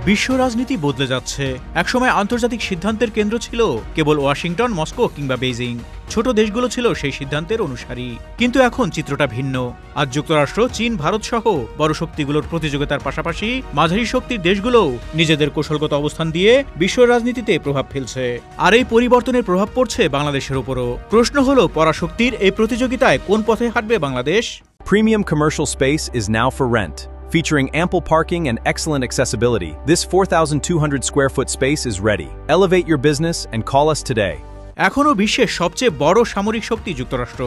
বিশ্ব রাজনীতি বদলে যাচ্ছে। একসময় আন্তর্জাতিক সিদ্ধান্তের কেন্দ্র ছিল কেবল ওয়াশিংটন, মস্কো কিংবা বেইজিং। ছোট দেশগুলো ছিল সেই সিদ্ধান্তের অনুসারী। কিন্তু এখন চিত্রটা ভিন্ন। আজ যুক্তরাষ্ট্র, চীন, ভারত সহ বড় শক্তিগুলোর প্রতিযোগিতার পাশাপাশি মাঝারি শক্তির দেশগুলোও নিজেদের কৌশলগত অবস্থান দিয়ে বিশ্ব রাজনীতিতে প্রভাব ফেলছে। আর এই পরিবর্তনের প্রভাব পড়ছে বাংলাদেশের উপরও। প্রশ্ন হলো, পরাশক্তির এই প্রতিযোগিতায় কোন পথে হাঁটবে Bangladesh? Premium commercial space is now for rent. Featuring ample parking and excellent accessibility, this 4,200 square foot space is ready. Elevate your business and call us today. এখনও বিশ্বের সবচেয়ে বড় সামরিক শক্তি যুক্তরাষ্ট্র।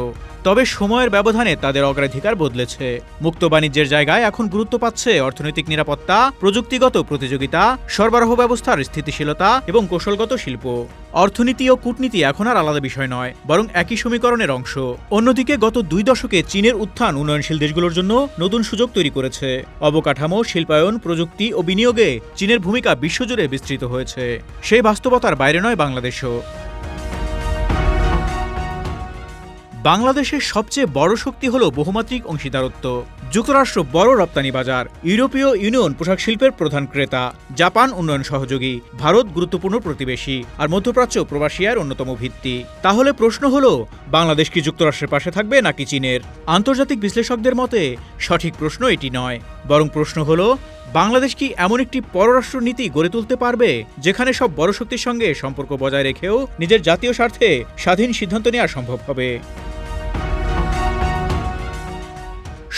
তবে সময়ের ব্যবধানে তাদের অগ্রাধিকার বদলেছে। মুক্ত বাণিজ্যের জায়গায় এখন গুরুত্ব পাচ্ছে অর্থনৈতিক নিরাপত্তা, প্রযুক্তিগত প্রতিযোগিতা, সরবরাহ ব্যবস্থার স্থিতিশীলতা এবং কৌশলগত শিল্প। অর্থনীতি ও কূটনীতি এখন আর আলাদা বিষয় নয়, বরং একই সমীকরণের অংশ। অন্যদিকে গত 2 দশকে চীনের উত্থান উন্নয়নশীল দেশগুলোর জন্য নতুন সুযোগ তৈরি করেছে। অবকাঠামো, শিল্পায়ন, প্রযুক্তি ও বিনিয়োগে চীনের ভূমিকা বিশ্বজুড়ে বিস্তৃত হয়েছে। সেই বাস্তবতার বাইরে নয় বাংলাদেশও। বাংলাদেশের সবচেয়ে বড় শক্তি হল বহুমাত্রিক অংশীদারত্ব। যুক্তরাষ্ট্র বড় রপ্তানি বাজার, ইউরোপীয় ইউনিয়ন পোশাক শিল্পের প্রধান ক্রেতা, জাপান উন্নয়ন সহযোগী, ভারত গুরুত্বপূর্ণ প্রতিবেশী, আর মধ্যপ্রাচ্য প্রবাসিয়ার অন্যতম ভিত্তি। তাহলে প্রশ্ন হলো, বাংলাদেশ কি যুক্তরাষ্ট্রের পাশে থাকবে নাকি চীনের? আন্তর্জাতিক বিশ্লেষকদের মতে সঠিক প্রশ্ন এটি নয়, বরং প্রশ্ন হলো, বাংলাদেশ কি এমন একটি পররাষ্ট্র নীতি গড়ে তুলতে পারবে যেখানে সব বড় শক্তির সঙ্গে সম্পর্ক বজায় রেখেও নিজের জাতীয় স্বার্থে স্বাধীন সিদ্ধান্ত নেওয়া সম্ভব হবে?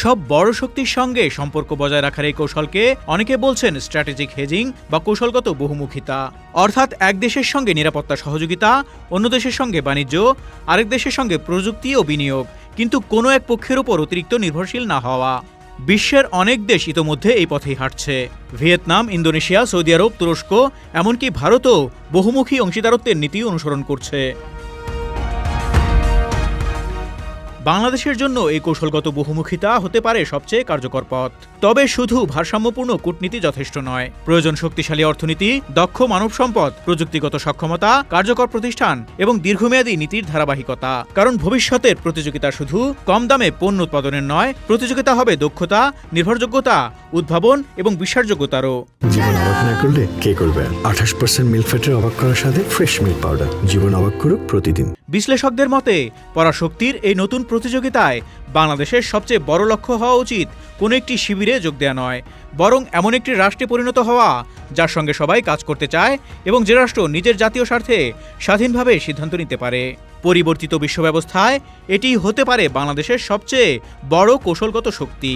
সব বড় শক্তির সঙ্গে সম্পর্ক বজায় রাখার এই কৌশলকে অনেকে বলছেন স্ট্র্যাটেজিক হেজিং বা কৌশলগত বহুমুখিতা। অর্থাৎ এক দেশের সঙ্গে নিরাপত্তা সহযোগিতা, অন্য দেশের সঙ্গে বাণিজ্য, আরেক দেশের সঙ্গে প্রযুক্তি ও বিনিয়োগ, কিন্তু কোনো এক পক্ষের উপর অতিরিক্ত নির্ভরশীল না হওয়া। বিশ্বের অনেক দেশ ইতোমধ্যে এই পথেই হাঁটছে। ভিয়েতনাম, ইন্দোনেশিয়া, সৌদি আরব, তুরস্ক, এমনকি ভারতও বহুমুখী অংশীদারত্বের নীতি অনুসরণ করছে। বাংলাদেশের জন্য এই কৌশলগত বহুমুখিতা হতে পারে সবচেয়ে কার্যকর পথ। তবে শুধু ভারসাম্যপূর্ণ কূটনীতি যথেষ্ট নয়, প্রয়োজন শক্তিশালী অর্থনীতি, দক্ষ মানব সম্পদ, প্রযুক্তিগত সক্ষমতা, কার্যকর প্রতিষ্ঠান এবং দীর্ঘমেয়াদী নীতির ধারাবাহিকতা। কারণ ভবিষ্যতের প্রতিযোগিতা শুধু কম দামে পণ্য উৎপাদনের নয়, প্রতিযোগিতা হবে দক্ষতা, নির্ভরযোগ্যতা, উদ্ভাবন এবং বিশ্বাসযোগ্যতারও। জীবন অবাক না করলে কে করবে? 28% মিল্ক ফ্যাটের অবাক করার সাথে ফ্রেশ মিল্ক পাউডার। জীবন অবাক করুক প্রতিদিন। বিশ্লেষকদের মতে পরাশক্তির এই নতুন প্রতিযোগিতায় বাংলাদেশের সবচেয়ে বড় লক্ষ্য হওয়া উচিত কোনো একটি শিবিরে যোগ দেওয়া নয়, বরং এমন একটি রাষ্ট্রে পরিণত হওয়া যার সঙ্গে সবাই কাজ করতে চায় এবং যে রাষ্ট্র নিজের জাতীয় স্বার্থে স্বাধীনভাবে সিদ্ধান্ত নিতে পারে। পরিবর্তিত বিশ্ব ব্যবস্থায় এটি হতে পারে বাংলাদেশের সবচেয়ে বড় কৌশলগত শক্তি।